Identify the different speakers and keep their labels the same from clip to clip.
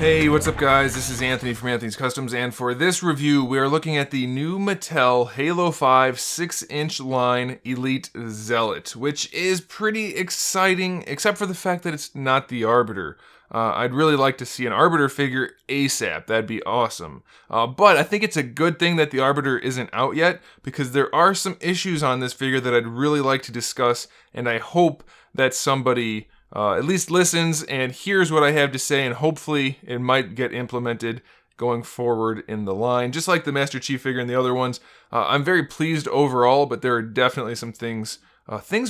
Speaker 1: Hey, what's up guys? This is Anthony from Anthony's Customs, and for this review, we are looking at the new Mattel Halo 5 6-inch line Elite Zealot, which is pretty exciting, except for the fact that it's not the Arbiter. I'd really like to see an Arbiter figure ASAP, that'd be awesome. But I think it's a good thing that the Arbiter isn't out yet, because there are some issues on this figure that I'd really like to discuss, and I hope that somebody at least listens and hears what I have to say, and hopefully it might get implemented going forward in the line. Just like the Master Chief figure and the other ones, I'm very pleased overall, but there are definitely some things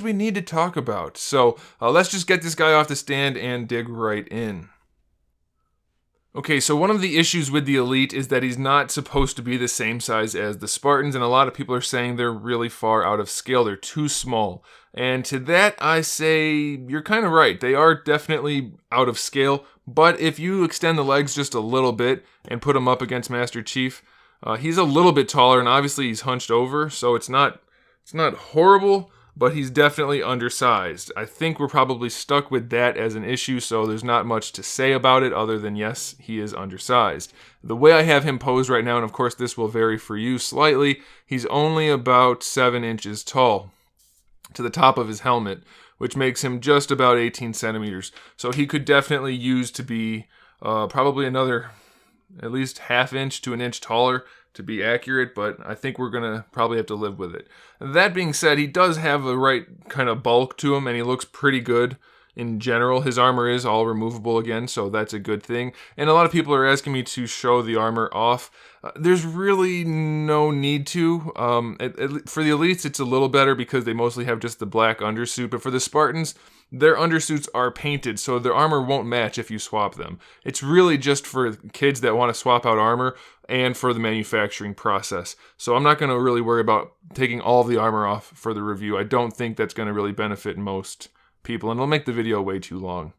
Speaker 1: we need to talk about. So let's just get this guy off the stand and dig right in. Okay, so one of the issues with the Elite is that he's not supposed to be the same size as the Spartans, and a lot of people are saying they're really far out of scale. They're too small. And to that, I say you're kind of right. They are definitely out of scale, but if you extend the legs just a little bit and put him up against Master Chief, he's a little bit taller, and obviously he's hunched over, so it's not horrible, but he's definitely undersized. I think we're probably stuck with that as an issue, so there's not much to say about it other than yes, he is undersized. The way I have him posed right now, and of course this will vary for you slightly, he's only about 7 inches tall to the top of his helmet, which makes him just about 18 centimeters. So he could definitely use to be probably another at least ½ inch to an inch taller to be accurate, but I think we're gonna probably have to live with it. That being said, he does have the right kind of bulk to him, and he looks pretty good in general. His armor is all removable again, so that's a good thing. And a lot of people are asking me to show the armor off. There's really no need to. For the Elites, it's a little better because they mostly have just the black undersuit, but for the Spartans, their undersuits are painted, so their armor won't match if you swap them. It's really just for kids that want to swap out armor and for the manufacturing process. So I'm not going to really worry about taking all of the armor off for the review. I don't think that's going to really benefit most people, and it'll make the video way too long.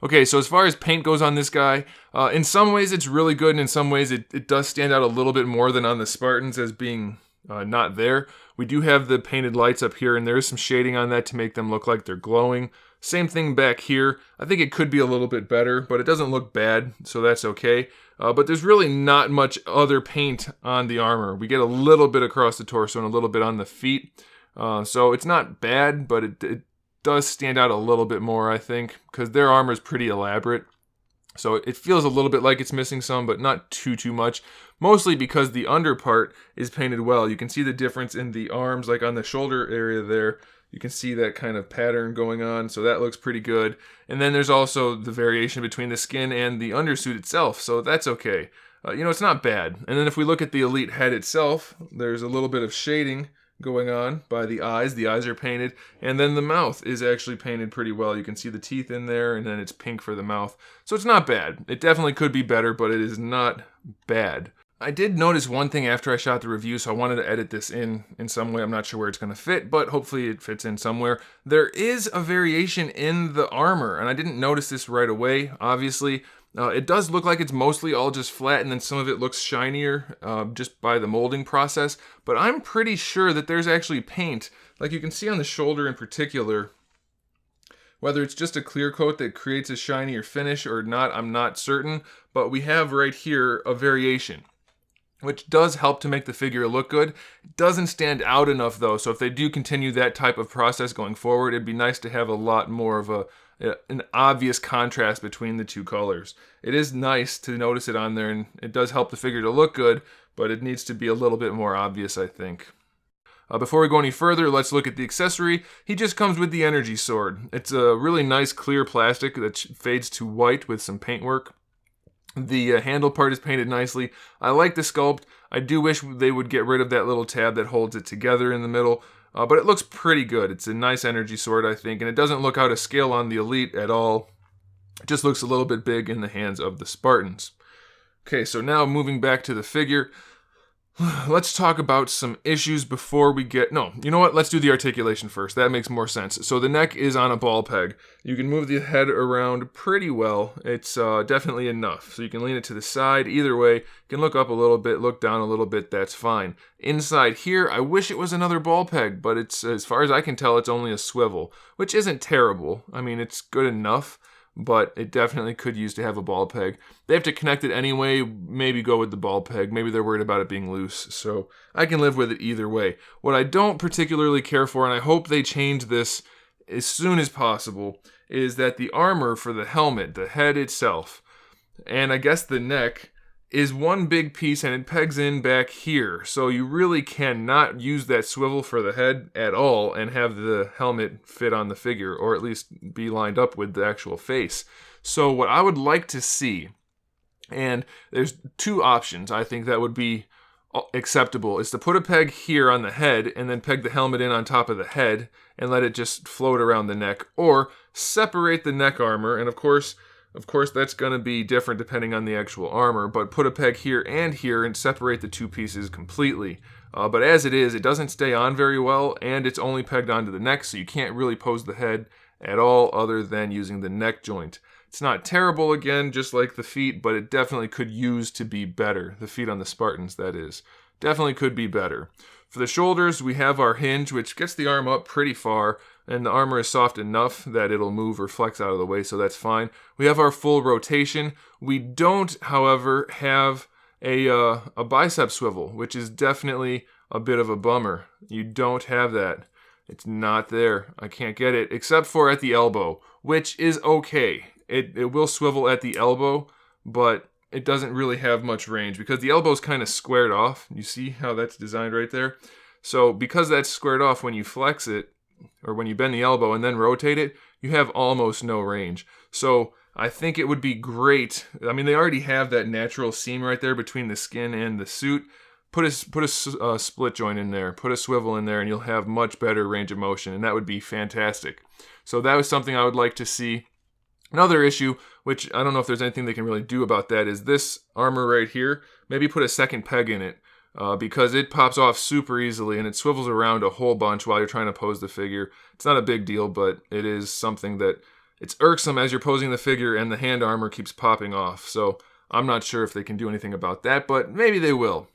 Speaker 1: Okay, so as far as paint goes on this guy, in some ways it's really good, and in some ways it does stand out a little bit more than on the Spartans as being not there. We do have the painted lights up here, and there is some shading on that to make them look like they're glowing. Same thing back here. I think it could be a little bit better, but it doesn't look bad, so that's okay. But there's really not much other paint on the armor. We get a little bit across the torso and a little bit on the feet. So it's not bad, but it does stand out a little bit more, I think, because their armor is pretty elaborate. So it feels a little bit like it's missing some, but not too much. Mostly because the under part is painted well. You can see the difference in the arms, like on the shoulder area there. You can see that kind of pattern going on, so that looks pretty good. And then there's also the variation between the skin and the undersuit itself, so that's okay. It's not bad. And then if we look at the Elite head itself, there's a little bit of shading going on by the eyes. The eyes are painted, and then the mouth is actually painted pretty well. You can see the teeth in there, and then it's pink for the mouth. So it's not bad. It definitely could be better, but it is not bad. I did notice one thing after I shot the review, so I wanted to edit this in some way. I'm not sure where it's going to fit, but hopefully it fits in somewhere. There is a variation in the armor, and I didn't notice this right away, obviously. It does look like it's mostly all just flat, and then some of it looks shinier just by the molding process. But I'm pretty sure that there's actually paint, like you can see on the shoulder in particular. Whether it's just a clear coat that creates a shinier finish or not, I'm not certain. But we have right here a variation, which does help to make the figure look good. It doesn't stand out enough though, so if they do continue that type of process going forward, it'd be nice to have a lot more of an obvious contrast between the two colors. It is nice to notice it on there, and it does help the figure to look good, but it needs to be a little bit more obvious, I think. Before we go any further, let's look at the accessory. He just comes with the energy sword. It's a really nice clear plastic that fades to white with some paintwork. The handle part is painted nicely. I like the sculpt. I do wish they would get rid of that little tab that holds it together in the middle, but it looks pretty good. It's a nice energy sword, I think, and it doesn't look out of scale on the Elite at all. It just looks a little bit big in the hands of the Spartans. Okay, so now moving back to the figure. Let's talk about some issues before we get... No, you know what? Let's do the articulation first. That makes more sense. So the neck is on a ball peg. You can move the head around pretty well. It's definitely enough. So you can lean it to the side. Either way, you can look up a little bit, look down a little bit. That's fine. Inside here, I wish it was another ball peg, but it's, as far as I can tell, it's only a swivel, which isn't terrible. I mean, it's good enough. but it definitely could use to have a ball peg. They have to connect it anyway, maybe go with the ball peg. Maybe they're worried about it being loose, so I can live with it either way. What I don't particularly care for, and I hope they change this as soon as possible, is that the armor for the helmet, the head itself, and I guess the neck, is one big piece and it pegs in back here. So you really cannot use that swivel for the head at all and have the helmet fit on the figure, or at least be lined up with the actual face. So what I would like to see, and there's two options I think that would be acceptable, is to put a peg here on the head and then peg the helmet in on top of the head and let it just float around the neck, or separate the neck armor, and of course that's going to be different depending on the actual armor, but put a peg here and separate the two pieces completely. But as it is, it doesn't stay on very well, and it's only pegged onto the neck, so you can't really pose the head at all other than using the neck joint. It's not terrible, again, just like the feet, but it definitely could use to be better. The feet on the Spartans, that is. Definitely could be better. For the shoulders, we have our hinge, which gets the arm up pretty far, and the armor is soft enough that it'll move or flex out of the way, so that's fine. We have our full rotation. We don't, however, have a bicep swivel, which is definitely a bit of a bummer. You don't have that. It's not there. I can't get it, except for at the elbow, which is okay. It will swivel at the elbow, but it doesn't really have much range because the elbow's kind of squared off. You see how that's designed right there? So because that's squared off, when you flex it, or when you bend the elbow and then rotate it, you have almost no range. So I think it would be great. I mean, they already have that natural seam right there between the skin and the suit. Put a split joint in there, put a swivel in there, and you'll have much better range of motion, and that would be fantastic. So that was something I would like to see. Another issue, which I don't know if there's anything they can really do about that, is this armor right here. Maybe put a second peg in it. Because it pops off super easily and it swivels around a whole bunch while you're trying to pose the figure. It's not a big deal, but it is something that it's irksome as you're posing the figure and the hand armor keeps popping off. So I'm not sure if they can do anything about that, but maybe they will.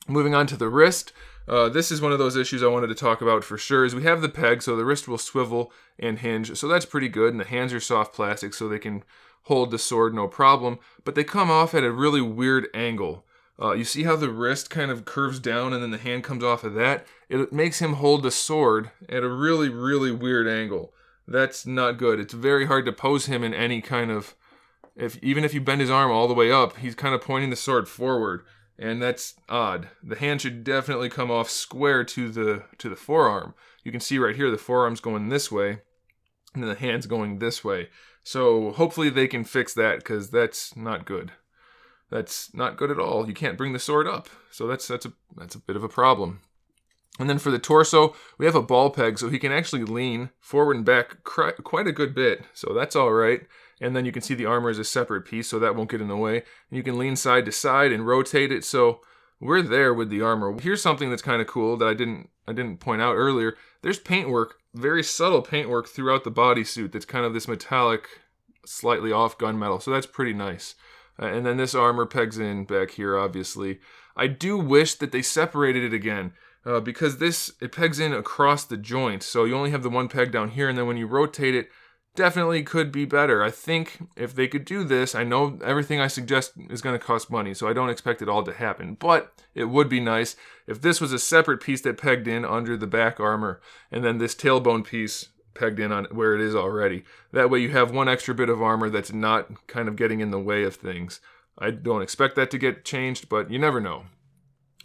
Speaker 1: Moving on to the wrist. This is one of those issues I wanted to talk about for sure, is we have the peg, so the wrist will swivel and hinge, so that's pretty good, and the hands are soft plastic, so they can hold the sword no problem, but they come off at a really weird angle. You see how the wrist kind of curves down and then the hand comes off of that? It makes him hold the sword at a really, really weird angle. That's not good. It's very hard to pose him in any kind of... Even if you bend his arm all the way up, he's kind of pointing the sword forward, and that's odd. The hand should definitely come off square to the forearm. You can see right here the forearm's going this way, and then the hand's going this way. So hopefully they can fix that, because that's not good. That's not good at all. You can't bring the sword up. So that's a bit of a problem. And then for the torso, we have a ball peg, so he can actually lean forward and back quite a good bit. So that's all right. And then you can see the armor is a separate piece, so that won't get in the way. And you can lean side to side and rotate it. So we're there with the armor. Here's something that's kind of cool that I didn't point out earlier. There's paintwork, very subtle paintwork throughout the bodysuit that's kind of this metallic, slightly off gunmetal. So that's pretty nice. And then this armor pegs in back here, obviously. I do wish that they separated it again, because it pegs in across the joint, so you only have the one peg down here, and then when you rotate it, definitely could be better. I think if they could do this, I know everything I suggest is going to cost money, so I don't expect it all to happen, but it would be nice if this was a separate piece that pegged in under the back armor, and then this tailbone piece pegged in on where it is already. That way you have one extra bit of armor that's not kind of getting in the way of things. I don't expect that to get changed, but you never know.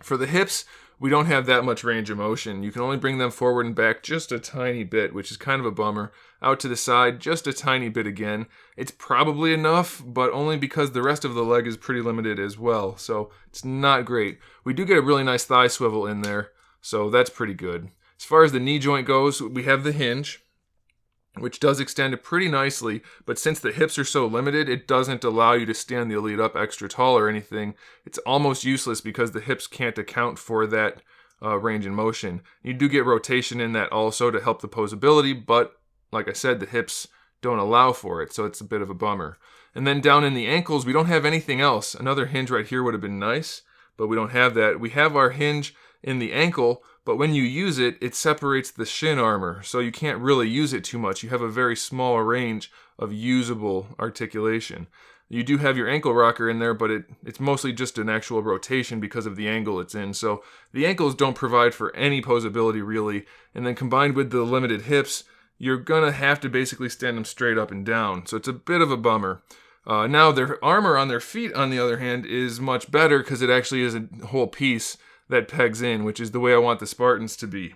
Speaker 1: For the hips, we don't have that much range of motion. You can only bring them forward and back just a tiny bit, which is kind of a bummer. Out to the side, just a tiny bit again. It's probably enough, but only because the rest of the leg is pretty limited as well, so it's not great. We do get a really nice thigh swivel in there, so that's pretty good. As far as the knee joint goes, we have the hinge, which does extend it pretty nicely, but since the hips are so limited, it doesn't allow you to stand the Elite up extra tall or anything. It's almost useless because the hips can't account for that range in motion. You do get rotation in that also to help the posability, but like I said, the hips don't allow for it, so it's a bit of a bummer. And then down in the ankles, we don't have anything else. Another hinge right here would have been nice, but we don't have that. We have our hinge in the ankle, but when you use it, it separates the shin armor, so you can't really use it too much. You have a very small range of usable articulation. You do have your ankle rocker in there, but it's mostly just an actual rotation because of the angle it's in. So the ankles don't provide for any posability really. And then combined with the limited hips, you're gonna have to basically stand them straight up and down. So it's a bit of a bummer. Now their armor on their feet, on the other hand, is much better because it actually is a whole piece that pegs in, which is the way I want the Spartans to be.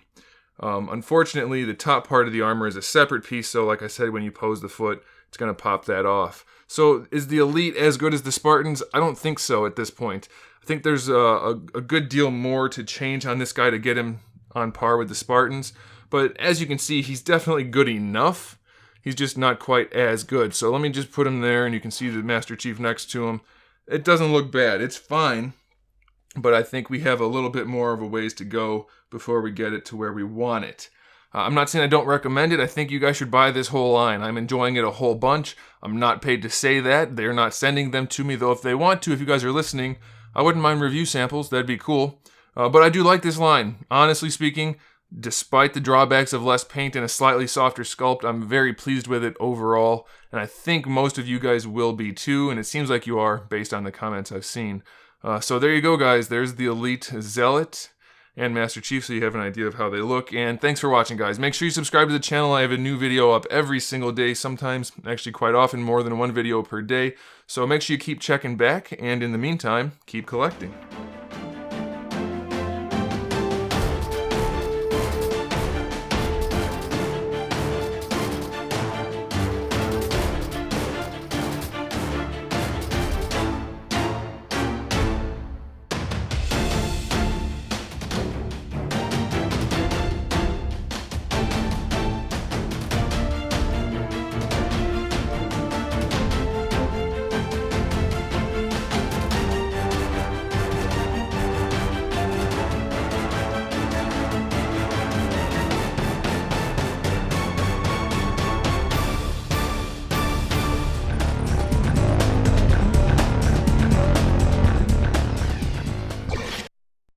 Speaker 1: Unfortunately, the top part of the armor is a separate piece, so like I said, when you pose the foot, it's gonna pop that off. So is the Elite as good as the Spartans? I don't think so at this point. I think there's a good deal more to change on this guy to get him on par with the Spartans. But as you can see, he's definitely good enough. He's just not quite as good. So let me just put him there, and you can see the Master Chief next to him. It doesn't look bad. It's fine. But I think we have a little bit more of a ways to go before we get it to where we want it. I'm not saying I don't recommend it. I think you guys should buy this whole line. I'm enjoying it a whole bunch. I'm not paid to say that. They're not sending them to me, though if they want to, if you guys are listening, I wouldn't mind review samples. That'd be cool. But I do like this line. Honestly speaking, despite the drawbacks of less paint and a slightly softer sculpt, I'm very pleased with it overall. And I think most of you guys will be too, and it seems like you are based on the comments I've seen. So there you go, guys. There's the Elite Zealot and Master Chief, so you have an idea of how they look. And thanks for watching, guys. Make sure you subscribe to the channel. I have a new video up every single day, sometimes, actually quite often, more than one video per day. So make sure you keep checking back, and in the meantime, keep collecting.